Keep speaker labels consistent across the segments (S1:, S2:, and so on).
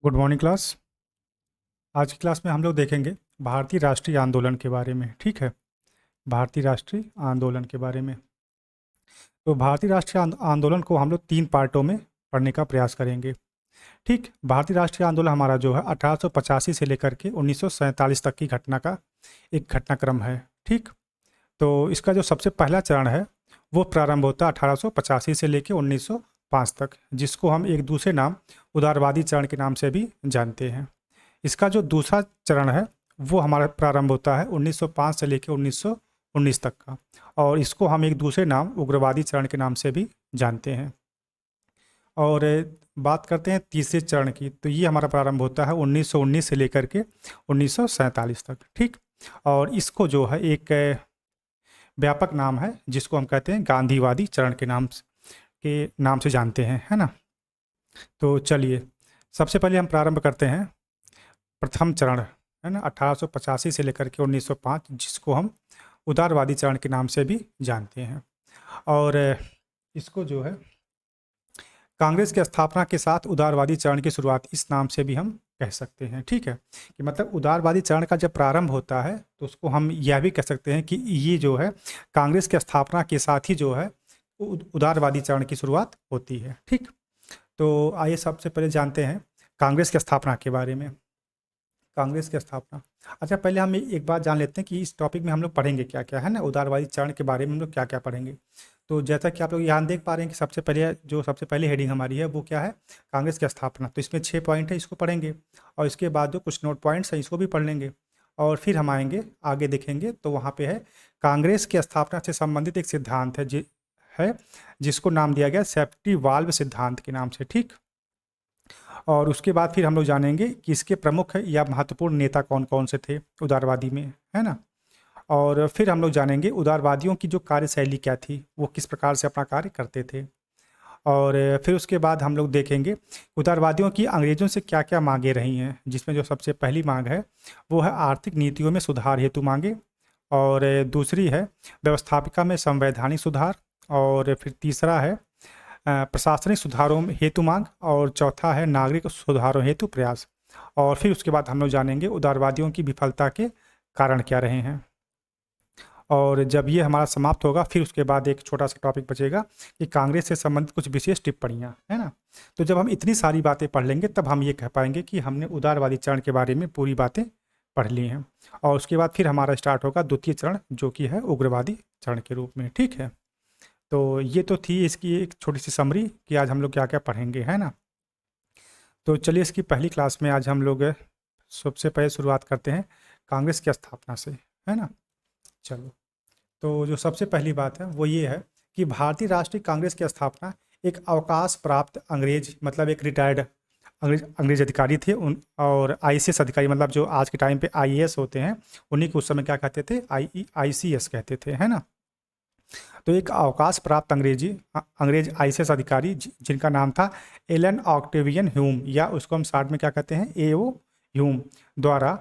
S1: Good morning class. आज की class में हम लोग देखेंगे भारतीय राष्ट्रीय आंदोलन के बारे में। ठीक है, भारतीय राष्ट्रीय आंदोलन के बारे में। तो भारतीय राष्ट्रीय आंदोलन को हम लोग 3 पार्टों में पढ़ने का प्रयास करेंगे। ठीक, भारतीय राष्ट्रीय आंदोलन हमारा जो है 1885 से लेकर के 1947 तक की घटना का एक घटनाक्रम है। ठीक, तो इसका जो सबसे पहला चरण है वो प्रारंभ होता है 1885 से लेकर 1905 तक, जिसको हम एक दूसरे नाम उदारवादी चरण के नाम से भी जानते हैं। इसका जो दूसरा चरण है वो हमारा प्रारंभ होता है 1905 से लेकर 1919 तक का, और इसको हम एक दूसरे नाम उग्रवादी चरण के नाम से भी जानते हैं। और बात करते हैं तीसरे चरण की, तो ये हमारा प्रारंभ होता है 1919 से लेकर के 1947 तक। ठीक, और इसको जो है एक व्यापक नाम है जिसको हम कहते हैं गांधीवादी चरण के नाम से जानते हैं, है ना। तो चलिए सबसे पहले हम प्रारंभ करते हैं प्रथम चरण, है ना, 1885 से लेकर के 1905, जिसको हम उदारवादी चरण के नाम से भी जानते हैं। और इसको जो है कांग्रेस की स्थापना के साथ उदारवादी चरण की शुरुआत इस नाम से भी हम कह सकते हैं। ठीक है, कि मतलब उदारवादी चरण का जब प्रारंभ होता है तो उसको हम यह भी कह सकते हैं कि ये जो है कांग्रेस की स्थापना के साथ ही जो है उदारवादी चरण की शुरुआत होती है। ठीक, तो आइए सबसे पहले जानते हैं कांग्रेस की स्थापना के बारे में। कांग्रेस की स्थापना, अच्छा पहले हम एक बात जान लेते हैं कि इस टॉपिक में हम लोग पढ़ेंगे क्या क्या, है ना, उदारवादी चरण के बारे में हम लोग क्या क्या पढ़ेंगे। तो जैसा कि आप लोग यहाँ देख पा रहे हैं कि सबसे पहले हेडिंग हमारी है वो क्या है, कांग्रेस की स्थापना। तो इसमें 6 पॉइंट है, इसको पढ़ेंगे, और इसके बाद जो कुछ नोट पॉइंट्स हैं इसको भी पढ़ लेंगे, और फिर हम आएंगे आगे देखेंगे तो वहाँ पे है कांग्रेस की स्थापना से संबंधित एक सिद्धांत है जिसको नाम दिया गया सेफ्टी वाल्व सिद्धांत के नाम से। ठीक, और उसके बाद फिर हम लोग जानेंगे कि इसके प्रमुख या महत्वपूर्ण नेता कौन कौन से थे उदारवादी में, है ना। और फिर हम लोग जानेंगे उदारवादियों की जो कार्यशैली क्या थी, वो किस प्रकार से अपना कार्य करते थे। और फिर उसके बाद हम लोग देखेंगे उदारवादियों की अंग्रेज़ों से क्या क्या मांगे रही हैं, जिसमें जो सबसे पहली मांग है वो है आर्थिक नीतियों में सुधार हेतु मांगे, और दूसरी है व्यवस्थापिका में संवैधानिक सुधार, और फिर तीसरा है प्रशासनिक सुधारों हेतु मांग, और चौथा है नागरिक सुधारों हेतु प्रयास। और फिर उसके बाद हम लोग जानेंगे उदारवादियों की विफलता के कारण क्या रहे हैं। और जब ये हमारा समाप्त होगा फिर उसके बाद एक छोटा सा टॉपिक बचेगा कि कांग्रेस से संबंधित कुछ विशेष टिप्पणियाँ, है ना। तो जब हम इतनी सारी बातें पढ़ लेंगे तब हम ये कह पाएंगे कि हमने उदारवादी चरण के बारे में पूरी बातें पढ़ ली हैं। और उसके बाद फिर हमारा स्टार्ट होगा द्वितीय चरण, जो कि है उग्रवादी चरण के रूप में। ठीक है, तो ये तो थी इसकी एक छोटी सी समरी कि आज हम लोग क्या क्या पढ़ेंगे, है ना। तो चलिए इसकी पहली क्लास में आज हम लोग सबसे पहले शुरुआत करते हैं कांग्रेस की स्थापना से, है ना। चलो, तो जो सबसे पहली बात है वो ये है कि भारतीय राष्ट्रीय कांग्रेस की स्थापना एक अवकाश प्राप्त अंग्रेज, मतलब एक रिटायर्ड अंग्रेज अधिकारी थे उन, और आईसीएस अधिकारी, मतलब जो आज के टाइम पे आईएएस होते हैं उन्हीं को उस समय क्या कहते थे, आईसीएस कहते थे, है ना। तो एक अवकाश प्राप्त अंग्रेज आईसीएस अधिकारी जिनका नाम था एलन ऑक्टेवियन ह्यूम, या उसको हम शार्ट में क्या कहते हैं, एओ ह्यूम, द्वारा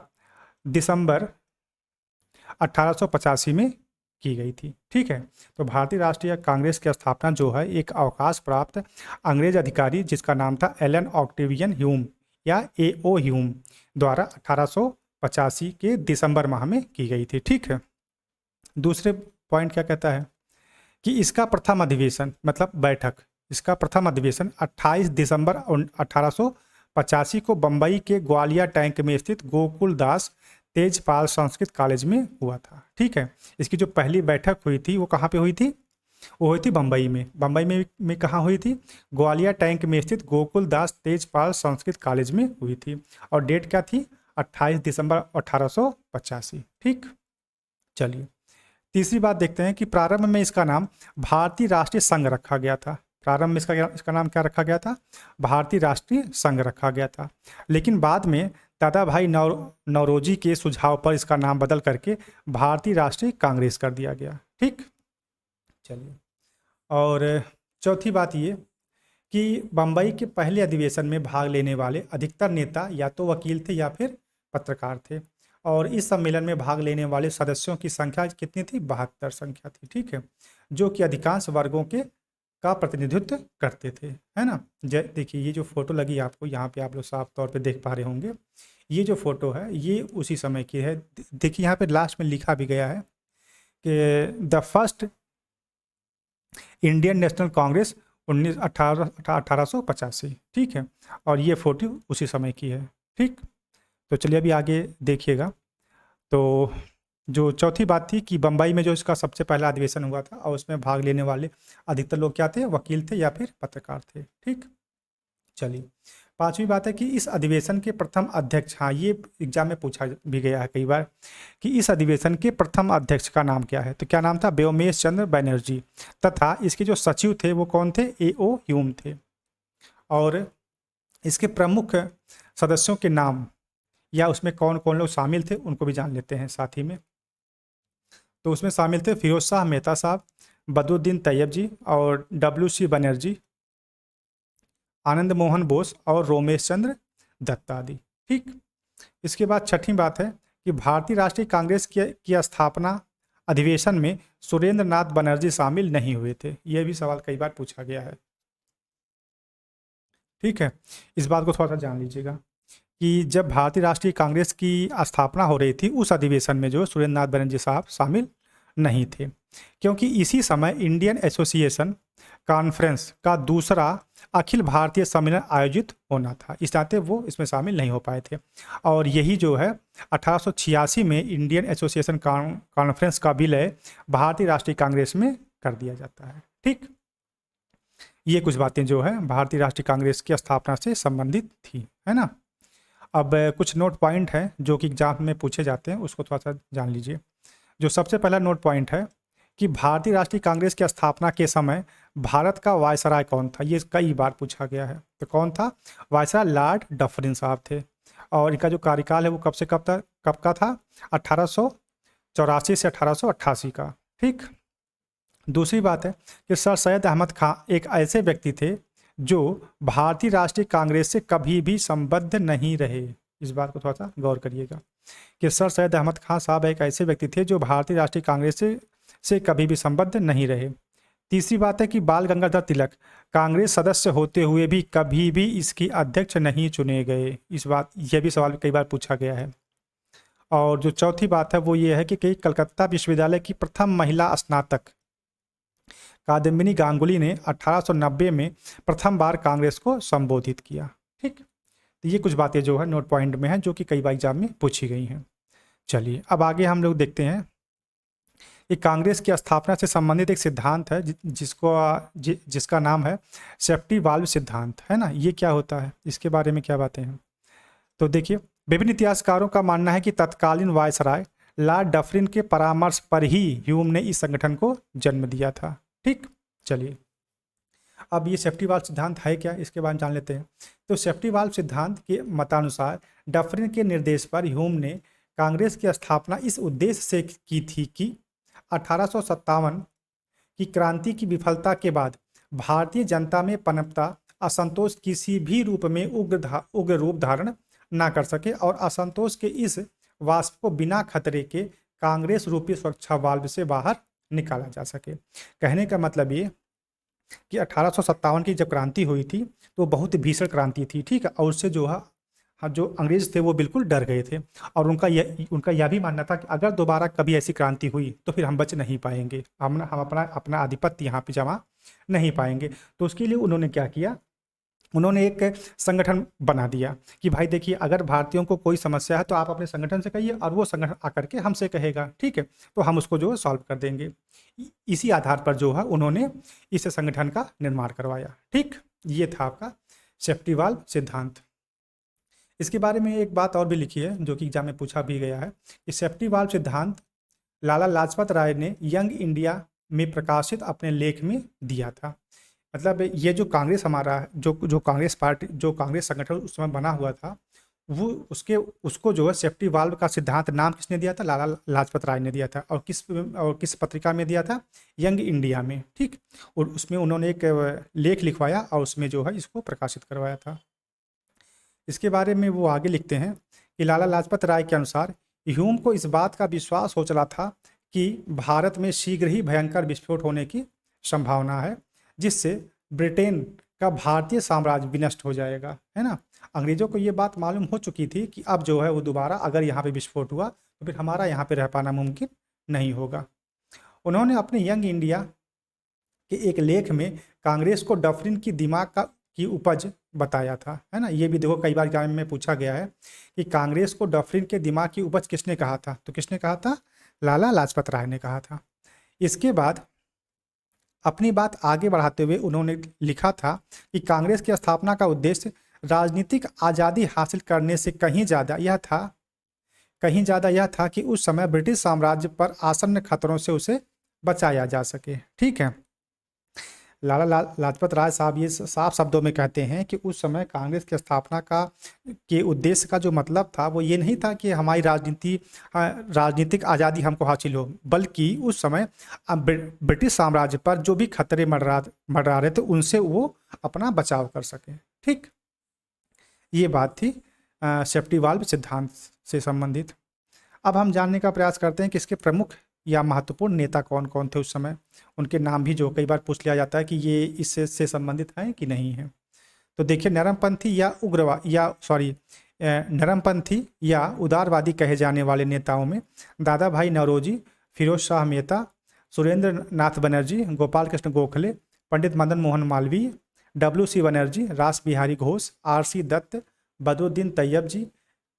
S1: दिसंबर 1885 में की गई थी। ठीक है, तो भारतीय राष्ट्रीय कांग्रेस की स्थापना जो है एक अवकाश प्राप्त अंग्रेज अधिकारी जिसका नाम था एलन ऑक्टेवियन ह्यूम या एओ ह्यूम द्वारा 1885 के दिसंबर माह में की गई थी। ठीक है, दूसरे पॉइंट क्या कहता है कि इसका प्रथम अधिवेशन, मतलब बैठक, इसका प्रथम अधिवेशन 28 दिसंबर 1885 को बम्बई के ग्वालियर टैंक में स्थित गोकुल दास तेजपाल संस्कृत कॉलेज में हुआ था। ठीक है, इसकी जो पहली बैठक हुई थी वो कहाँ पे हुई थी, वो हुई थी बम्बई में। बम्बई में कहाँ हुई थी, ग्वालियर टैंक में स्थित गोकुल दास तेजपाल संस्कृत कॉलेज में हुई थी, और डेट क्या थी, 28 दिसंबर 1885। ठीक, चलिए तीसरी बात देखते हैं कि प्रारंभ में इसका नाम भारतीय राष्ट्रीय संघ रखा गया था। प्रारंभ में इसका नाम क्या रखा गया था, भारतीय राष्ट्रीय संघ रखा गया था, लेकिन बाद में दादा भाई नौरोजी के सुझाव पर इसका नाम बदल करके भारतीय राष्ट्रीय कांग्रेस कर दिया गया। ठीक, चलिए, और चौथी बात ये कि बम्बई के पहले अधिवेशन में भाग लेने वाले अधिकतर नेता या तो वकील थे या फिर पत्रकार थे, और इस सम्मेलन में भाग लेने वाले सदस्यों की संख्या कितनी थी, 72 संख्या थी। ठीक है, जो कि अधिकांश वर्गों के का प्रतिनिधित्व करते थे, है ना। देखिए ये जो फोटो लगी आपको यहाँ पे, आप लोग साफ तौर पे देख पा रहे होंगे, ये जो फोटो है ये उसी समय की है। देखिए यहाँ पे लास्ट में लिखा भी गया है कि the first Indian national Congress 1885, ठीक है। और ये फोटो उसी समय की है, ठीक। तो चलिए अभी आगे देखिएगा। तो जो चौथी बात थी कि बम्बई में जो इसका सबसे पहला अधिवेशन हुआ था और उसमें भाग लेने वाले अधिकतर लोग क्या थे, वकील थे या फिर पत्रकार थे, ठीक। चलिए पांचवी बात है कि इस अधिवेशन के प्रथम अध्यक्ष, हाँ ये एग्जाम में पूछा भी गया है कई बार, कि इस अधिवेशन के प्रथम अध्यक्ष का नाम क्या है। तो क्या नाम था, व्योमेश चंद्र बनर्जी। तथा इसके जो सचिव थे वो कौन थे, A.O. ह्यूम थे। और इसके प्रमुख सदस्यों के नाम या उसमें कौन कौन लोग शामिल थे उनको भी जान लेते हैं साथ ही में। तो उसमें शामिल थे फिरोज शाह मेहता साहब, बदरुद्दीन तैयब जी, और W.C. बनर्जी, आनंद मोहन बोस और रोमेश चंद्र दत्ता आदि, ठीक। इसके बाद छठी बात है कि भारतीय राष्ट्रीय कांग्रेस की स्थापना अधिवेशन में सुरेंद्र नाथ बनर्जी शामिल नहीं हुए थे। यह भी सवाल कई बार पूछा गया है, ठीक है। इस बात को थोड़ा सा जान लीजिएगा कि जब भारतीय राष्ट्रीय कांग्रेस की स्थापना हो रही थी उस अधिवेशन में जो सुरेंद्र नाथ बनर्जी साहब शामिल नहीं थे, क्योंकि इसी समय इंडियन एसोसिएशन कॉन्फ्रेंस का दूसरा अखिल भारतीय सम्मेलन आयोजित होना था, इस नाते वो इसमें शामिल नहीं हो पाए थे। और यही जो है 1886 में इंडियन एसोसिएशन कॉन्फ्रेंस का विलय भारतीय राष्ट्रीय कांग्रेस में कर दिया जाता है, ठीक। ये कुछ बातें जो है भारतीय राष्ट्रीय कांग्रेस की स्थापना से संबंधित थी, है ना। अब कुछ नोट पॉइंट हैं जो कि एग्जाम में पूछे जाते हैं, उसको थोड़ा सा जान लीजिए। जो सबसे पहला नोट पॉइंट है कि भारतीय राष्ट्रीय कांग्रेस की स्थापना के समय भारत का वायसराय कौन था, ये कई बार पूछा गया है। तो कौन था, वायसराय लॉर्ड डफरिन साहब थे। और इनका जो कार्यकाल है वो कब से कब तक, कब का था, 1884 से 1888 का, ठीक। दूसरी बात है कि सर सैयद अहमद खां एक ऐसे व्यक्ति थे जो भारतीय राष्ट्रीय कांग्रेस से कभी भी संबद्ध नहीं रहे। इस बात को थोड़ा सा गौर करिएगा कि सर सैयद अहमद खां साहब एक ऐसे व्यक्ति थे जो भारतीय राष्ट्रीय कांग्रेस से कभी भी संबद्ध नहीं रहे। तीसरी बात है कि बाल गंगाधर तिलक कांग्रेस सदस्य होते हुए भी कभी भी इसकी अध्यक्ष नहीं चुने गए। इस बात, यह भी सवाल कई बार पूछा गया है। और जो चौथी बात है वो ये है कि कलकत्ता विश्वविद्यालय की प्रथम महिला स्नातक कादम्बिनी गांगुली ने 1890 में प्रथम बार कांग्रेस को संबोधित किया, ठीक। तो ये कुछ बातें जो है नोट पॉइंट में है जो कि कई बार एग्जाम में पूछी गई हैं। चलिए अब आगे हम लोग देखते हैं कि कांग्रेस की स्थापना से संबंधित एक सिद्धांत है जिसका नाम है सेफ्टी वाल्व सिद्धांत, है ना। ये क्या होता है, इसके बारे में क्या बातें हैं। तो देखिए विभिन्न इतिहासकारों का मानना है कि तत्कालीन वायसराय लॉर्ड डफरिन के परामर्श पर ही ह्यूम ने इस संगठन को जन्म दिया था, ठीक। चलिए अब ये सेफ्टी वाल्व सिद्धांत है क्या, इसके बारे में जान लेते हैं। तो सेफ्टी वाल्व सिद्धांत के मतानुसार डफरिन के निर्देश पर ह्यूम ने कांग्रेस की स्थापना इस उद्देश्य से की थी कि 1857 की क्रांति की विफलता के बाद भारतीय जनता में पनपता असंतोष किसी भी रूप में उग्र रूप धारण न कर सके और असंतोष के इस वाष्प को बिना खतरे के कांग्रेस रूपी सुरक्षा वाल्व से बाहर निकाला जा सके। कहने का मतलब ये कि 1857 की जब क्रांति हुई थी तो बहुत भीषण क्रांति थी, ठीक है। और उससे जो है जो अंग्रेज थे वो बिल्कुल डर गए थे और उनका यह भी मानना था कि अगर दोबारा कभी ऐसी क्रांति हुई तो फिर हम बच नहीं पाएंगे, हम अपना आधिपत्य यहाँ पे जमा नहीं पाएंगे। तो उसके लिए उन्होंने क्या किया, उन्होंने एक संगठन बना दिया कि भाई देखिए अगर भारतीयों को कोई समस्या है तो आप अपने संगठन से कहिए और वो संगठन आकर के हमसे कहेगा, ठीक है, तो हम उसको जो है सॉल्व कर देंगे। इसी आधार पर जो है उन्होंने इस संगठन का निर्माण करवाया, ठीक। ये था आपका सेफ्टी वाल्व सिद्धांत। इसके बारे में एक बात और भी लिखी है जो कि एग्जाम में पूछा भी गया है कि सेफ्टी वाल्व सिद्धांत लाला लाजपत राय ने यंग इंडिया में प्रकाशित अपने लेख में दिया था। मतलब ये जो कांग्रेस हमारा जो कांग्रेस पार्टी, जो कांग्रेस संगठन उस समय बना हुआ था, वो उसको जो है सेफ्टी वाल्व का सिद्धांत नाम किसने दिया था, लाला लाजपत राय ने दिया था। और किस पत्रिका में दिया था, यंग इंडिया में, ठीक। और उसमें उन्होंने एक लेख लिखवाया और उसमें जो है इसको प्रकाशित करवाया था। इसके बारे में वो आगे लिखते हैं कि लाला लाजपत राय के अनुसार ह्यूम को इस बात का विश्वास हो चला था कि भारत में शीघ्र ही भयंकर विस्फोट होने की संभावना है जिससे ब्रिटेन का भारतीय साम्राज्य विनष्ट हो जाएगा, है ना। अंग्रेजों को ये बात मालूम हो चुकी थी कि अब जो है वो दोबारा अगर यहाँ पे विस्फोट हुआ तो फिर हमारा यहाँ पे रह पाना मुमकिन नहीं होगा। उन्होंने अपने यंग इंडिया के एक लेख में कांग्रेस को डफरिन की दिमाग की उपज बताया था, है ना। ये भी देखो कई बार एग्जाम में पूछा गया है कि कांग्रेस को डफरिन के दिमाग की उपज किसने कहा था, तो किसने कहा था, लाला लाजपत राय ने कहा था। इसके बाद अपनी बात आगे बढ़ाते हुए उन्होंने लिखा था कि कांग्रेस की स्थापना का उद्देश्य राजनीतिक आज़ादी हासिल करने से कहीं ज़्यादा यह था कि उस समय ब्रिटिश साम्राज्य पर आसन्न खतरों से उसे बचाया जा सके। ठीक है, लाजपत राय साहब ये साफ शब्दों में कहते हैं कि उस समय कांग्रेस की स्थापना के उद्देश्य का जो मतलब था वो ये नहीं था कि हमारी राजनीतिक आज़ादी हमको हासिल हो, बल्कि उस समय ब्रिटिश साम्राज्य पर जो भी खतरे मंडरा रहे थे उनसे वो अपना बचाव कर सके। ठीक, ये बात थी सेफ्टी वाल्व सिद्धांत से संबंधित। अब हम जानने का प्रयास करते हैं कि इसके प्रमुख या महत्वपूर्ण नेता कौन कौन थे उस समय, उनके नाम भी जो कई बार पूछ लिया जाता है कि ये इससे से संबंधित हैं कि नहीं है। तो देखिए, नरमपंथी या उदारवादी कहे जाने वाले नेताओं में दादा भाई नौरोजी, फिरोज शाह मेहता, सुरेंद्र नाथ बनर्जी, गोपाल कृष्ण गोखले, पंडित मदन मोहन मालवीय, WC बनर्जी, रास बिहारी घोष, RC दत्त, बदरुद्दीन तैयब जी,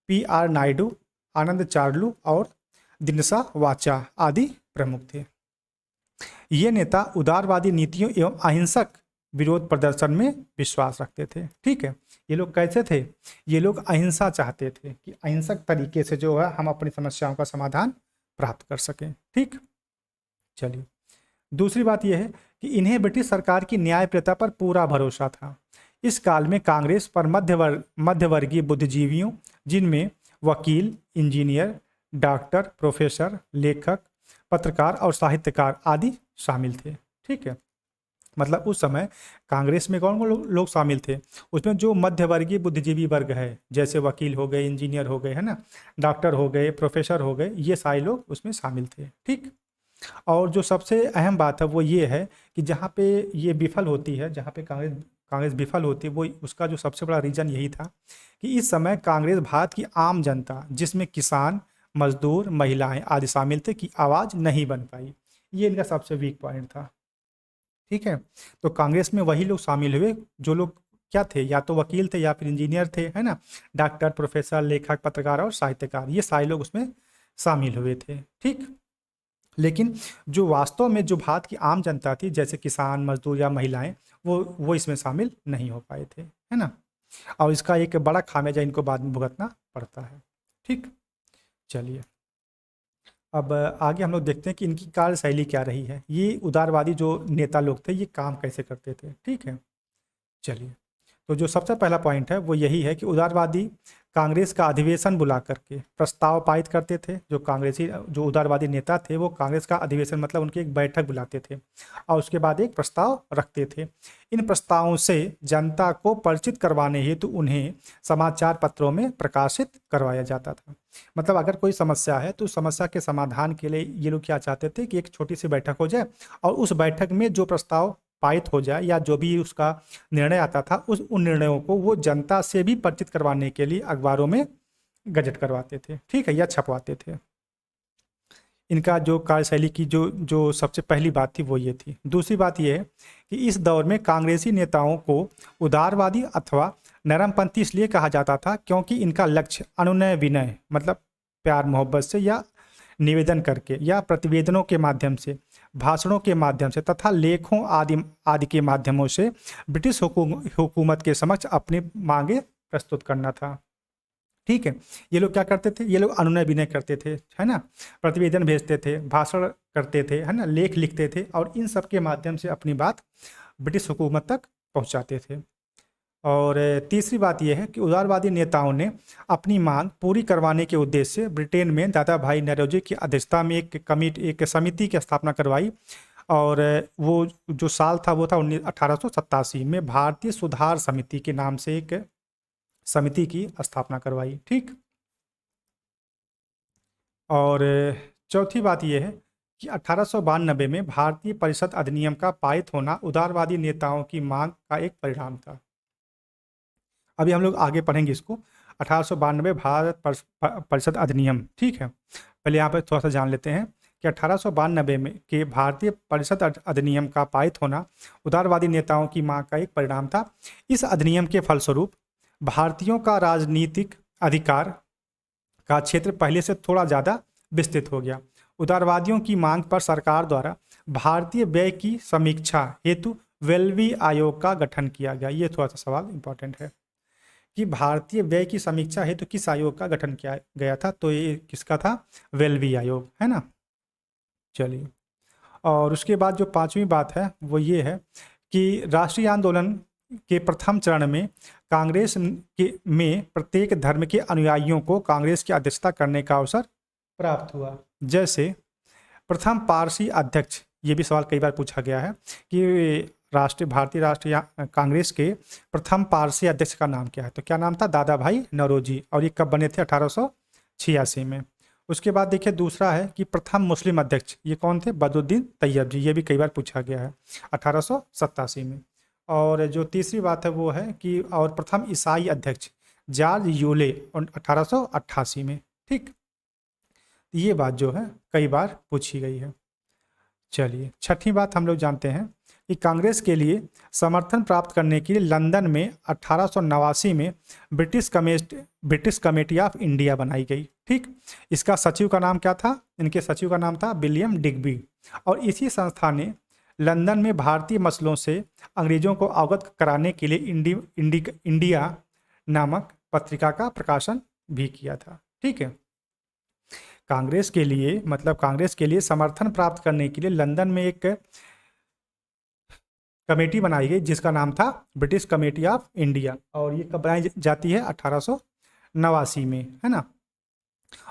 S1: PR नायडू, आनंद चार्लू और दिनसा वाचा आदि प्रमुख थे। ये नेता उदारवादी नीतियों एवं अहिंसक विरोध प्रदर्शन में विश्वास रखते थे। ठीक है, ये लोग कैसे थे, ये लोग अहिंसा चाहते थे कि अहिंसक तरीके से जो है हम अपनी समस्याओं का समाधान प्राप्त कर सकें। ठीक, चलिए दूसरी बात यह है कि इन्हें ब्रिटिश सरकार की न्यायप्रियता पर पूरा भरोसा था। इस काल में कांग्रेस पर मध्यवर्गीय बुद्धिजीवियों, जिनमें वकील, इंजीनियर, डॉक्टर, प्रोफेसर, लेखक, पत्रकार और साहित्यकार आदि शामिल थे। ठीक है, मतलब उस समय कांग्रेस में कौन कौन लोग शामिल थे, उसमें जो मध्यवर्गीय बुद्धिजीवी वर्ग है, जैसे वकील हो गए, इंजीनियर हो गए, है ना, डॉक्टर हो गए, प्रोफेसर हो गए, ये सारे लोग उसमें शामिल थे। ठीक, और जो सबसे अहम बात है वो ये है कि जहाँ पे ये विफल होती है, जहाँ पे कांग्रेस विफल होती है, वो उसका जो सबसे बड़ा रीज़न यही था कि इस समय कांग्रेस भारत की आम जनता, जिसमें किसान, मजदूर, महिलाएं आदि शामिल थे, की आवाज़ नहीं बन पाई। ये इनका सबसे वीक पॉइंट था। ठीक है, तो कांग्रेस में वही लोग शामिल हुए जो लोग क्या थे, या तो वकील थे या फिर इंजीनियर थे, है ना, डॉक्टर, प्रोफेसर, लेखक, पत्रकार और साहित्यकार, ये सारे लोग उसमें शामिल हुए थे। ठीक, लेकिन जो वास्तव में जो भारत की आम जनता थी, जैसे किसान, मजदूर या महिलाएं, वो इसमें शामिल नहीं हो पाए थे, है ना। और इसका एक बड़ा खामियाजा इनको बाद में भुगतना पड़ता है। ठीक, चलिए अब आगे हम लोग देखते हैं कि इनकी कार्यशैली क्या रही है, ये उदारवादी जो नेता लोग थे ये काम कैसे करते थे। ठीक है, चलिए तो जो सबसे पहला पॉइंट है वो यही है कि उदारवादी कांग्रेस का अधिवेशन बुला करके प्रस्ताव पारित करते थे। जो उदारवादी नेता थे वो कांग्रेस का अधिवेशन मतलब उनकी एक बैठक बुलाते थे और उसके बाद एक प्रस्ताव रखते थे। इन प्रस्तावों से जनता को परिचित करवाने हेतु उन्हें समाचार पत्रों में प्रकाशित करवाया जाता था। मतलब अगर कोई समस्या है तो उस समस्या के समाधान के लिए ये लोग क्या चाहते थे कि एक छोटी सी बैठक हो जाए और उस बैठक में जो प्रस्ताव पारित हो जाए या जो भी उसका निर्णय आता था उन निर्णयों को वो जनता से भी परिचित करवाने के लिए अखबारों में गजट करवाते थे। ठीक है, या छपवाते थे। इनका जो कार्यशैली की जो सबसे पहली बात थी वो ये थी। दूसरी बात ये है कि इस दौर में कांग्रेसी नेताओं को उदारवादी अथवा नरमपंथी इसलिए कहा जाता था क्योंकि इनका लक्ष्य अनुनय विनय मतलब प्यार मोहब्बत से या निवेदन करके या प्रतिवेदनों के माध्यम से, भाषणों के माध्यम से तथा लेखों आदि के माध्यमों से ब्रिटिश हुकूमत के समक्ष अपनी मांगे प्रस्तुत करना था। ठीक है, ये लोग क्या करते थे, ये लोग अनुनय विनय करते थे, है ना, प्रतिवेदन भेजते थे, भाषण करते थे, है ना, लेख लिखते थे और इन सब के माध्यम से अपनी बात ब्रिटिश हुकूमत तक पहुंचाते थे। और तीसरी बात यह है कि उदारवादी नेताओं ने अपनी मांग पूरी करवाने के उद्देश्य से ब्रिटेन में दादा भाई नौरोजी की अध्यक्षता में एक समिति की स्थापना करवाई और वो जो साल था वो था 1887 में भारतीय सुधार समिति के नाम से एक समिति की स्थापना करवाई। ठीक, और चौथी बात यह है कि 1892 में भारतीय परिषद अधिनियम का पारित होना उदारवादी नेताओं की मांग का एक परिणाम था। अभी हम लोग आगे पढ़ेंगे इसको। 1892 भारत परिषद अधिनियम, ठीक है। पहले यहाँ पर थोड़ा सा जान लेते हैं कि 1892 में के भारतीय परिषद अधिनियम का पारित होना उदारवादी नेताओं की मांग का एक परिणाम था। इस अधिनियम के फलस्वरूप भारतीयों का राजनीतिक अधिकार का क्षेत्र पहले से थोड़ा ज़्यादा विस्तृत हो गया। उदारवादियों की मांग पर सरकार द्वारा भारतीय व्यय की समीक्षा हेतु वेल्वी आयोग का गठन किया गया। ये थोड़ा सा सवाल इंपॉर्टेंट है कि भारतीय व्यय की समीक्षा हेतु किस आयोग का गठन किया गया था, तो ये किसका था? वेल्वी आयोग, है ना। चलिए, और उसके बाद जो पांचवी बात है वो ये है कि राष्ट्रीय आंदोलन के प्रथम चरण में कांग्रेस में प्रत्येक धर्म के अनुयायियों को कांग्रेस की अध्यक्षता करने का अवसर प्राप्त हुआ। जैसे प्रथम पारसी अध्यक्ष, ये भी सवाल कई बार पूछा गया है कि भारतीय राष्ट्रीय कांग्रेस के प्रथम पारसी अध्यक्ष का नाम क्या है, तो क्या नाम था? दादा भाई नौरोजी। और ये कब बने थे? 1886 में। उसके बाद देखिए दूसरा है कि प्रथम मुस्लिम अध्यक्ष, ये कौन थे? बदरुद्दीन तैयब जी। ये भी कई बार पूछा गया है, 1887 में। और जो तीसरी बात है वो है कि और प्रथम ईसाई अध्यक्ष जॉर्ज यूले 1888 में, ठीक। ये बात जो है कई बार पूछी गई है। चलिए, छठी बात हम लोग जानते हैं कि कांग्रेस के लिए समर्थन प्राप्त करने के लिए लंदन में 1889 में ब्रिटिश कमेटी ऑफ इंडिया बनाई गई, ठीक। इसका सचिव का नाम क्या था? इनके सचिव का नाम था विलियम डिग्बी। और इसी संस्था ने लंदन में भारतीय मसलों से अंग्रेजों को अवगत कराने के लिए इंडिया नामक पत्रिका का प्रकाशन भी किया था, ठीक है। कांग्रेस के लिए समर्थन प्राप्त करने के लिए लंदन में एक कमेटी बनाई गई जिसका नाम था ब्रिटिश कमेटी ऑफ इंडिया। और ये कब बनाई जाती है? 1889 में, है ना।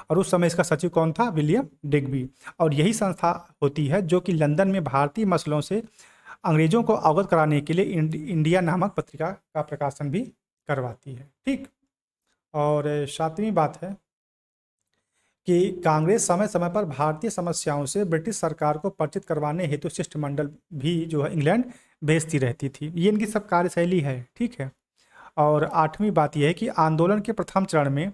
S1: और उस समय इसका सचिव कौन था? William Digby. और यही संस्था होती है जो कि लंदन में भारतीय मसलों से अंग्रेजों को अवगत कराने के लिए इंडिया नामक पत्रिका का प्रकाशन भी करवाती है, ठीक। और सातवीं बात है कि कांग्रेस समय समय पर भारतीय समस्याओं से ब्रिटिश सरकार को परिचित करवाने हेतु शिष्टमंडल भी जो है इंग्लैंड भेजती रहती थी। ये इनकी सब कार्यशैली है, ठीक है। और आठवीं बात यह है कि आंदोलन के प्रथम चरण में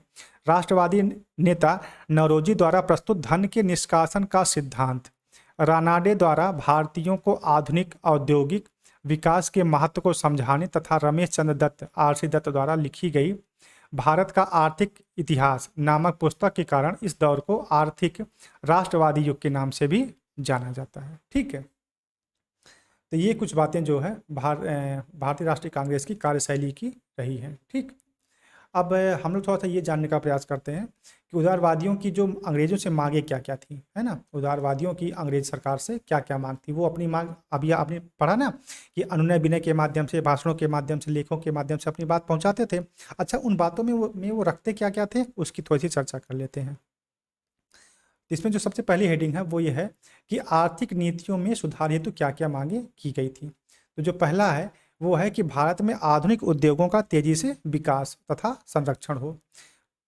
S1: राष्ट्रवादी नेता नौरोजी द्वारा प्रस्तुत धन के निष्कासन का सिद्धांत, रानाडे द्वारा भारतीयों को आधुनिक औद्योगिक विकास के महत्व को समझाने तथा रमेश चंद्र दत्त आर.सी. दत्त द्वारा लिखी गई भारत का आर्थिक इतिहास नामक पुस्तक के कारण इस दौर को आर्थिक राष्ट्रवादी युग के नाम से भी जाना जाता है, ठीक है। तो ये कुछ बातें जो है भारतीय राष्ट्रीय कांग्रेस की कार्यशैली की रही है, ठीक। अब हम लोग थोड़ा सा ये जानने का प्रयास करते हैं कि उदारवादियों की जो अंग्रेजों से मांगे क्या क्या थी, है ना। उदारवादियों की अंग्रेज सरकार से क्या क्या मांग थी। वो अपनी मांग, अभी आपने पढ़ा ना कि अनुनय विनय के माध्यम से, भाषणों के माध्यम से, लेखों के माध्यम से अपनी बात पहुंचाते थे। अच्छा, उन बातों में वो रखते क्या क्या थे, उसकी थोड़ी सी चर्चा कर लेते हैं। इसमें जो सबसे पहली हेडिंग है वो ये है कि आर्थिक नीतियों में सुधार हेतु क्या क्या मांगे की गई थी। तो जो पहला है वो है कि भारत में आधुनिक उद्योगों का तेजी से विकास तथा संरक्षण हो।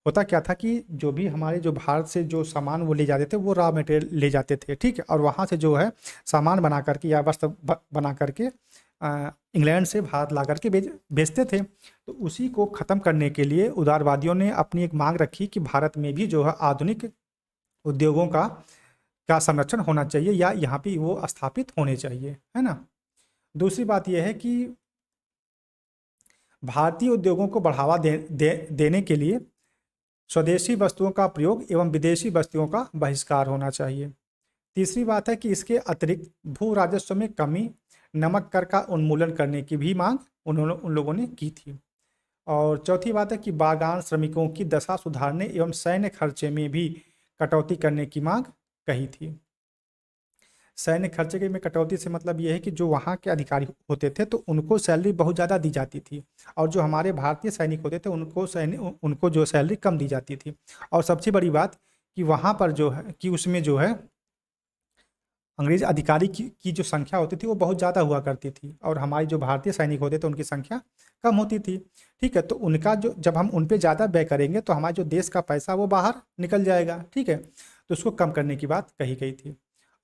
S1: होता क्या था कि जो भी हमारे जो भारत से जो सामान वो ले जाते थे वो रॉ मटेरियल ले जाते थे, ठीक है। और वहाँ से जो है सामान बना करके या वस्त्र बना करके इंग्लैंड से भारत ला करके बेचते थे। तो उसी को ख़त्म करने के लिए उदारवादियों ने अपनी एक मांग रखी कि भारत में भी जो है आधुनिक उद्योगों का संरक्षण होना चाहिए या यहाँ पे वो स्थापित होने चाहिए, है ना। दूसरी बात यह है कि भारतीय उद्योगों को बढ़ावा देने के लिए स्वदेशी वस्तुओं का प्रयोग एवं विदेशी वस्तुओं का बहिष्कार होना चाहिए। तीसरी बात है कि इसके अतिरिक्त भू राजस्व में कमी, नमक कर का उन्मूलन करने की भी मांग उन लोगों ने की थी। और चौथी बात है कि बागान श्रमिकों की दशा सुधारने एवं सैन्य खर्चे में भी कटौती करने की मांग कही थी। सैन्य खर्चे में कटौती से मतलब ये है कि जो वहाँ के अधिकारी होते थे तो उनको सैलरी बहुत ज़्यादा दी जाती थी, और जो हमारे भारतीय सैनिक होते थे उनको जो सैलरी कम दी जाती थी। और सबसे बड़ी बात कि वहाँ पर जो है कि उसमें जो है अंग्रेज अधिकारी की जो संख्या होती थी वो बहुत ज़्यादा हुआ करती थी, और हमारे जो भारतीय सैनिक होते थे उनकी संख्या कम होती थी, ठीक है। तो उनका जो जब हम उन पे ज़्यादा व्यय करेंगे तो हमारे जो देश का पैसा वो बाहर निकल जाएगा, ठीक है। तो उसको कम करने की बात कही गई थी।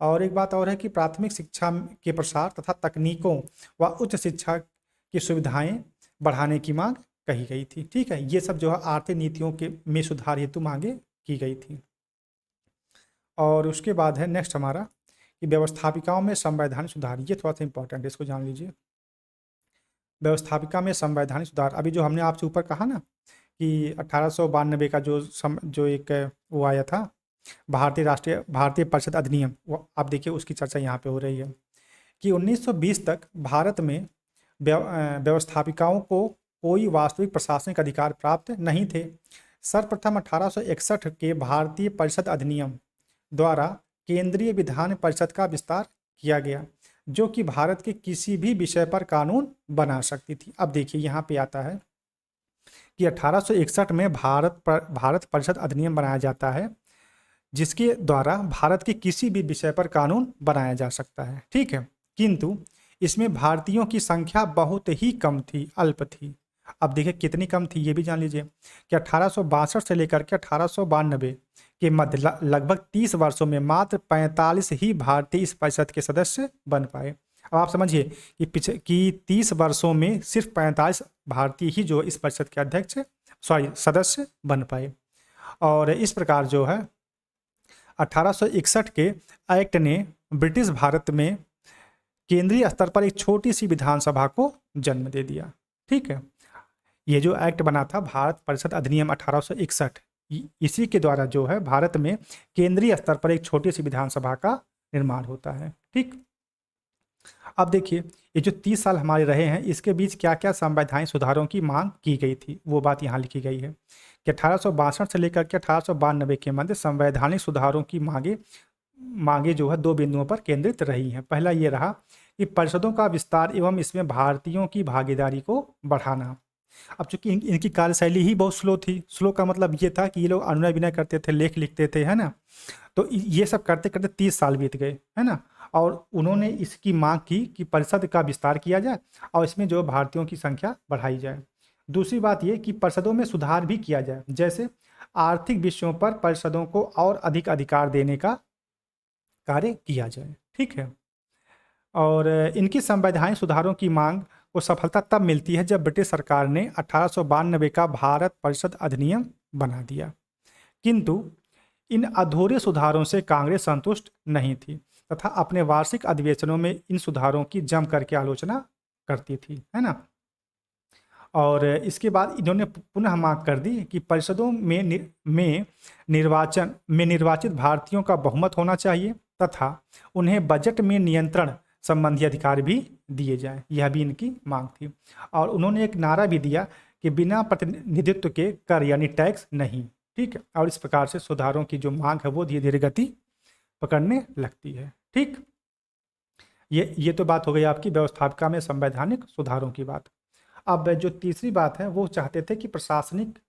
S1: और एक बात और है कि प्राथमिक शिक्षा के प्रसार तथा तकनीकों व उच्च शिक्षा की सुविधाएं बढ़ाने की मांग कही गई थी। ठीक है, ये सब जो है आर्थिक नीतियों के में सुधार हेतु मांगे की गई थी। और उसके बाद है नेक्स्ट हमारा कि व्यवस्थापिकाओं में संवैधानिक सुधार, ये थोड़ा सा इंपॉर्टेंट है, इसको जान लीजिए। व्यवस्थापिका में संवैधानिक सुधार, अभी जो हमने आपसे ऊपर कहा ना कि 1892 का जो एक वो आया था भारतीय परिषद अधिनियम, वो आप देखिए उसकी चर्चा यहाँ पे हो रही है कि 1920 तक भारत में व्यवस्थापिकाओं को कोई वास्तविक प्रशासनिक अधिकार प्राप्त नहीं थे। सर्वप्रथम 1861 के भारतीय परिषद अधिनियम द्वारा केंद्रीय विधान परिषद का विस्तार किया गया, जो कि भारत के किसी भी विषय पर कानून बना सकती थी। अब देखिए यहाँ पे आता है कि 1861 में भारत परिषद अधिनियम बनाया जाता है, जिसके द्वारा भारत के किसी भी विषय पर कानून बनाया जा सकता है। ठीक है, किंतु इसमें भारतीयों की संख्या बहुत ही कम थी, अल्प थी। अब देखिए कितनी कम थी ये भी जान लीजिए कि 1862 से लेकर के 1892 के मध्य लगभग 30 वर्षों में मात्र 45 ही भारतीय इस परिषद के सदस्य बन पाए। अब आप समझिए कि 30 वर्षों में सिर्फ 45 भारतीय ही जो इस परिषद के अध्यक्ष सदस्य बन पाए। और इस प्रकार जो है 1861 के एक्ट ने ब्रिटिश भारत में केंद्रीय स्तर पर एक छोटी सी विधानसभा को जन्म दे दिया। ठीक है, ये जो एक्ट बना था भारत परिषद अधिनियम 1861, इसी के द्वारा जो है भारत में केंद्रीय स्तर पर एक छोटी सी विधानसभा का निर्माण होता है। ठीक, अब देखिए ये जो 30 साल हमारे रहे हैं, इसके बीच क्या क्या संवैधानिक सुधारों की मांग की गई थी, वो बात यहाँ लिखी गई है कि 1862 से लेकर के 1892 के मध्य संवैधानिक सुधारों की मांगे जो है 2 बिंदुओं पर केंद्रित रही हैं। पहला ये रहा कि परिषदों का विस्तार एवं इसमें भारतीयों की भागीदारी को बढ़ाना। अब चूंकि इनकी कार्यशैली ही बहुत स्लो थी, स्लो का मतलब ये था कि ये लोग अनुनय विनय करते थे, लेख लिखते थे, है ना, तो ये सब करते करते 30 साल बीत गए, है ना, और उन्होंने इसकी मांग की कि परिषद का विस्तार किया जाए और इसमें जो भारतीयों की संख्या बढ़ाई जाए। दूसरी बात ये कि परिषदों में सुधार भी किया जाए, जैसे आर्थिक विषयों पर परिषदों को और अधिक अधिकार देने का कार्य किया जाए। ठीक है, और इनकी संवैधानिक सुधारों की मांग को सफलता तब मिलती है जब ब्रिटिश सरकार ने 1892 का भारत परिषद अधिनियम बना दिया। किंतु इन अधूरे सुधारों से कांग्रेस संतुष्ट नहीं थी तथा अपने वार्षिक अधिवेशनों में इन सुधारों की जम करके आलोचना करती थी, है ना। और इसके बाद इन्होंने पुनः मांग कर दी कि परिषदों में निर्वाचित भारतीयों का बहुमत होना चाहिए तथा उन्हें बजट में नियंत्रण संबंधी अधिकार भी दिए जाएं। यह भी इनकी मांग थी। और उन्होंने एक नारा भी दिया कि बिना प्रतिनिधित्व के कर यानी टैक्स नहीं। ठीक है, और इस प्रकार से सुधारों की जो मांग है वो धीरे धीरे गति पकड़ने लगती है। ठीक, ये तो बात हो गई आपकी व्यवस्थापिका में संवैधानिक सुधारों की बात। अब जो तीसरी बात है वो चाहते थे कि प्रशासनिक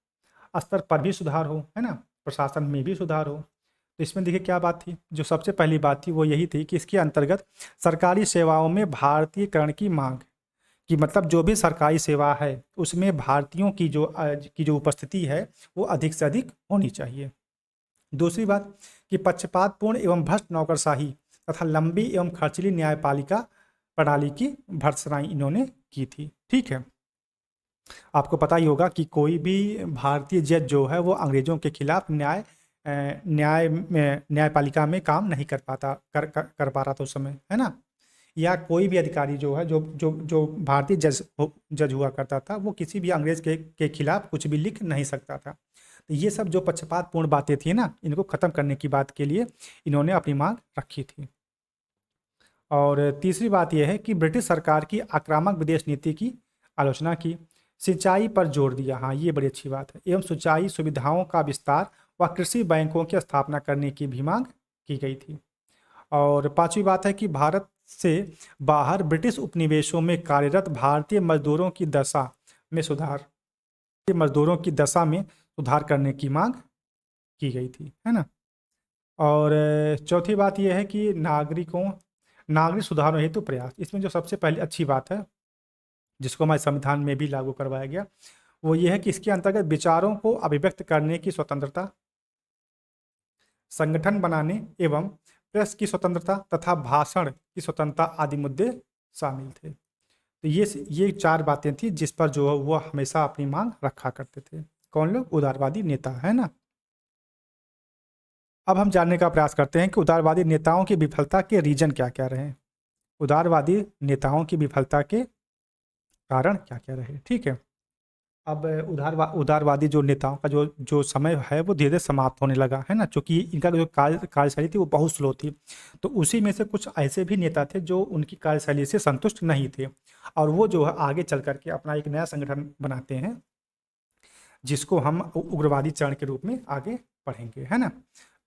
S1: स्तर पर भी सुधार हो, है ना, प्रशासन में भी सुधार हो। तो इसमें देखिए क्या बात थी, जो सबसे पहली बात थी वो यही थी कि इसके अंतर्गत सरकारी सेवाओं में भारतीयकरण की मांग, कि मतलब जो भी सरकारी सेवा है उसमें भारतीयों की जो उपस्थिति है वो अधिक से अधिक होनी चाहिए। दूसरी बात कि पक्षपातपूर्ण एवं भ्रष्ट नौकरशाही तथा लंबी एवं खर्चीली न्यायपालिका प्रणाली की भर्त्सनाई इन्होंने की थी। ठीक है, आपको पता ही होगा कि कोई भी भारतीय जज जो है वो अंग्रेजों के खिलाफ न्यायपालिका में काम नहीं कर पा रहा था उस समय, है ना, या कोई भी अधिकारी जो है जो भारतीय जज हुआ करता था वो किसी भी अंग्रेज के खिलाफ कुछ भी लिख नहीं सकता था। तो ये सब जो पक्षपातपूर्ण बातें थी ना, इनको ख़त्म करने की बात के लिए इन्होंने अपनी मांग रखी थी। और तीसरी बात यह है कि ब्रिटिश सरकार की आक्रामक विदेश नीति की आलोचना की, सिंचाई पर जोर दिया, हाँ ये बड़ी अच्छी बात है, एवं सिंचाई सुविधाओं का विस्तार व कृषि बैंकों की स्थापना करने की भी मांग की गई थी। और पांचवी बात है कि भारत से बाहर ब्रिटिश उपनिवेशों में कार्यरत भारतीय मजदूरों की दशा में सुधार करने की मांग की गई थी, है ना। और चौथी बात यह है कि नागरिक सुधारों हेतु प्रयास। इसमें जो सबसे पहले अच्छी बात है जिसको हमारे संविधान में भी लागू करवाया गया वो ये है कि इसके अंतर्गत विचारों को अभिव्यक्त करने की स्वतंत्रता, संगठन बनाने एवं प्रेस की स्वतंत्रता तथा भाषण की स्वतंत्रता आदि मुद्दे शामिल थे। तो ये चार बातें थी जिस पर जो वो हमेशा अपनी मांग रखा करते थे। कौन लोग? उदारवादी नेता, है ना। अब हम जानने का प्रयास करते हैं कि उदारवादी नेताओं की विफलता के रीजन क्या क्या रहे। उदारवादी नेताओं की विफलता के कारण क्या क्या रहे, ठीक है। अब उदारवादी जो नेताओं का जो जो समय है वो धीरे धीरे समाप्त होने लगा, है ना, क्योंकि इनका जो कार्यशैली थी वो बहुत स्लो थी। तो उसी में से कुछ ऐसे भी नेता थे जो उनकी कार्यशैली से संतुष्ट नहीं थे, और वो जो है आगे चल करके अपना एक नया संगठन बनाते हैं जिसको हम उग्रवादी चरण के रूप में आगे पढ़ेंगे, है ना।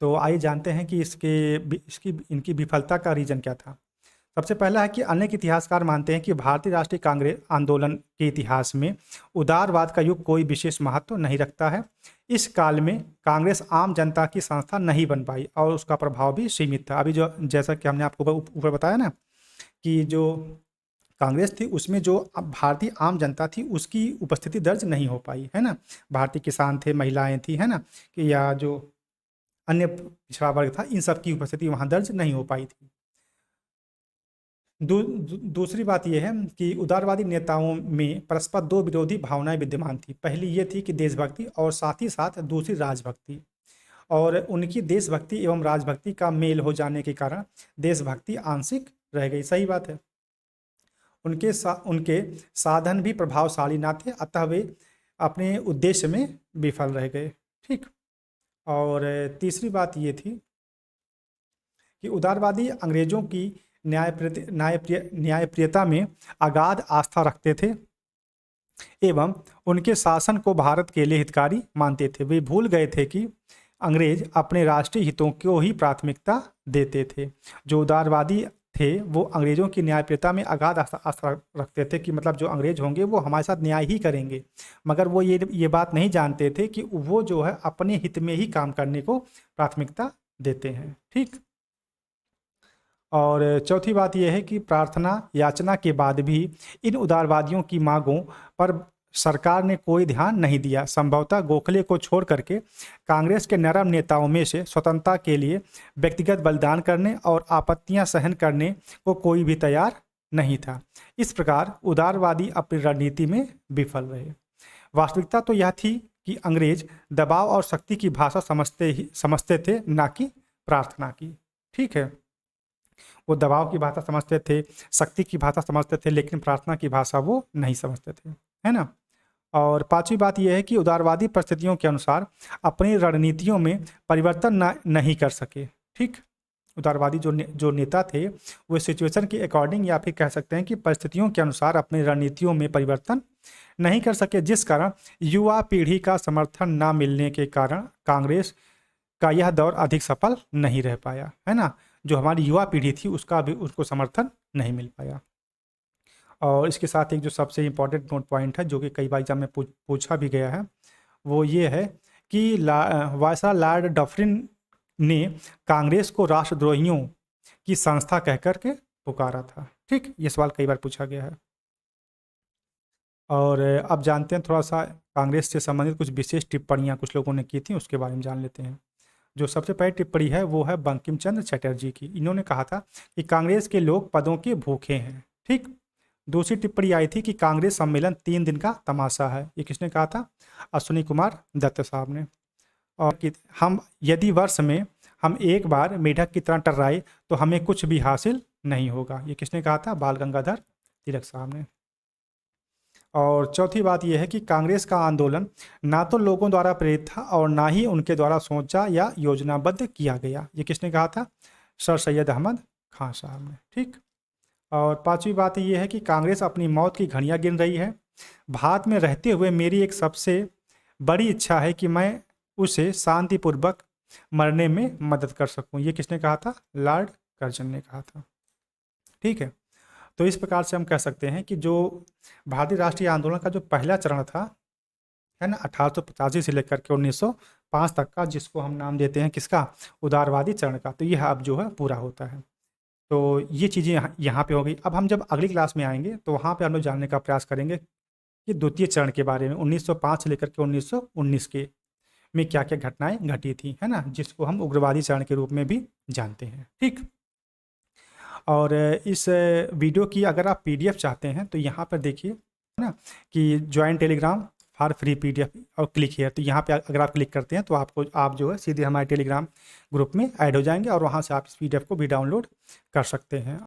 S1: तो आइए जानते हैं कि इसकी इनकी विफलता का रीजन क्या था। सबसे पहला है कि अनेक इतिहासकार मानते हैं कि भारतीय राष्ट्रीय कांग्रेस आंदोलन के इतिहास में उदारवाद का युग कोई विशेष महत्व नहीं रखता है। इस काल में कांग्रेस आम जनता की संस्था नहीं बन पाई और उसका प्रभाव भी सीमित था। अभी जो जैसा कि हमने आपको ऊपर बताया ना कि जो कांग्रेस थी उसमें जो भारतीय आम जनता थी उसकी उपस्थिति दर्ज नहीं हो पाई, है ना। भारतीय किसान थे, महिलाएं थी, है ना, कि या जो अन्य पिछड़ा वर्ग था, इन सब की उपस्थिति वहाँ दर्ज नहीं हो पाई थी। दूसरी बात यह है कि उदारवादी नेताओं में परस्पर दो विरोधी भावनाएं विद्यमान थी। पहली ये थी कि देशभक्ति और साथ ही साथ दूसरी राजभक्ति, और उनकी देशभक्ति एवं राजभक्ति का मेल हो जाने के कारण देशभक्ति आंशिक रह गई। सही बात है। उनके साधन भी प्रभावशाली ना थे, अतः वे अपने उद्देश्य में विफल रह गए, ठीक। और तीसरी बात ये थी कि उदारवादी अंग्रेजों की न्यायप्रियता में अगाध आस्था रखते थे एवं उनके शासन को भारत के लिए हितकारी मानते थे। वे भूल गए थे कि अंग्रेज अपने राष्ट्रीय हितों को ही प्राथमिकता देते थे। जो उदारवादी थे वो अंग्रेजों की न्यायप्रियता में अगाध आस्था रखते थे कि मतलब जो अंग्रेज होंगे वो हमारे साथ न्याय ही करेंगे, मगर वो ये बात नहीं जानते थे कि वो जो है अपने हित में ही काम करने को प्राथमिकता देते हैं, ठीक। और चौथी बात यह है कि प्रार्थना याचना के बाद भी इन उदारवादियों की मांगों पर सरकार ने कोई ध्यान नहीं दिया। संभवतः गोखले को छोड़ करके कांग्रेस के नरम नेताओं में से स्वतंत्रता के लिए व्यक्तिगत बलिदान करने और आपत्तियां सहन करने को कोई भी तैयार नहीं था। इस प्रकार उदारवादी अपनी रणनीति में विफल रहे। वास्तविकता तो यह थी कि अंग्रेज दबाव और शक्ति की भाषा समझते थे, ना कि प्रार्थना की, ठीक है। वो दबाव की भाषा समझते थे, शक्ति की भाषा समझते थे, लेकिन प्रार्थना की भाषा वो नहीं समझते थे, है ना। और पांचवी बात यह है कि उदारवादी परिस्थितियों के अनुसार अपनी रणनीतियों में परिवर्तन नहीं कर सके, ठीक। उदारवादी जो नेता थे वो सिचुएशन के अकॉर्डिंग या फिर कह सकते हैं कि परिस्थितियों के अनुसार अपनी रणनीतियों में परिवर्तन नहीं कर सके, जिस कारण युवा पीढ़ी का समर्थन न मिलने के कारण कांग्रेस का यह दौर अधिक सफल नहीं रह पाया, है ना। जो हमारी युवा पीढ़ी थी उसका भी उसको समर्थन नहीं मिल पाया। और इसके साथ एक जो सबसे इम्पोर्टेंट नोट पॉइंट है जो कि कई बार एग्जाम में पूछा भी गया है वो ये है कि वायसराय लॉर्ड डफरिन ने कांग्रेस को राष्ट्रद्रोहियों की संस्था कहकर के पुकारा था, ठीक। ये सवाल कई बार पूछा गया है। और अब जानते हैं थोड़ा सा कांग्रेस से संबंधित कुछ विशेष टिप्पणियां कुछ लोगों ने की थी, उसके बारे में जान लेते हैं। जो सबसे पहली टिप्पणी है वो है बंकिम चंद्र चटर्जी की। इन्होंने कहा था कि कांग्रेस के लोग पदों के भूखे हैं, ठीक। दूसरी टिप्पणी आई थी कि कांग्रेस सम्मेलन 3 दिन का तमाशा है। ये किसने कहा था? अश्विनी कुमार दत्त साहब ने। और कि हम यदि वर्ष में हम एक बार मेढक की तरह टर्राए तो हमें कुछ भी हासिल नहीं होगा। ये किसने कहा था? बाल गंगाधर तिलक साहब ने। और चौथी बात यह है कि कांग्रेस का आंदोलन ना तो लोगों द्वारा प्रेरित था और ना ही उनके द्वारा सोचा या योजनाबद्ध किया गया। ये किसने कहा था? सर सैयद अहमद खान साहब ने, ठीक। और पांचवी बात यह है कि कांग्रेस अपनी मौत की घड़ियां गिन रही है। भारत में रहते हुए मेरी एक सबसे बड़ी इच्छा है कि मैं उसे शांतिपूर्वक मरने में मदद कर सकूं। ये किसने कहा था? लॉर्ड कर्जन ने कहा था, ठीक है। तो इस प्रकार से हम कह सकते हैं कि जो भारतीय राष्ट्रीय आंदोलन का जो पहला चरण था, है ना, 1885 से लेकर के 1905 तक का, जिसको हम नाम देते हैं किसका? उदारवादी चरण का, तो यह अब जो है पूरा होता है। तो ये चीज़ें यहाँ पे हो गई। अब हम जब अगली क्लास में आएंगे तो वहाँ पे हम लोग जानने का प्रयास करेंगे कि द्वितीय चरण के बारे में 1905 से लेकर के 1919 के में क्या क्या घटनाएं घटी थी, है ना, जिसको हम उग्रवादी चरण के रूप में भी जानते हैं। ठीक। और इस वीडियो की अगर आप पीडीएफ चाहते हैं तो यहाँ पर देखिए, है ना, कि join Telegram for free PDF और क्लिक हियर, तो यहाँ पे अगर आप क्लिक करते हैं तो आप जो है सीधे हमारे टेलीग्राम ग्रुप में ऐड हो जाएंगे और वहाँ से आप इस पीडीएफ को भी डाउनलोड कर सकते हैं।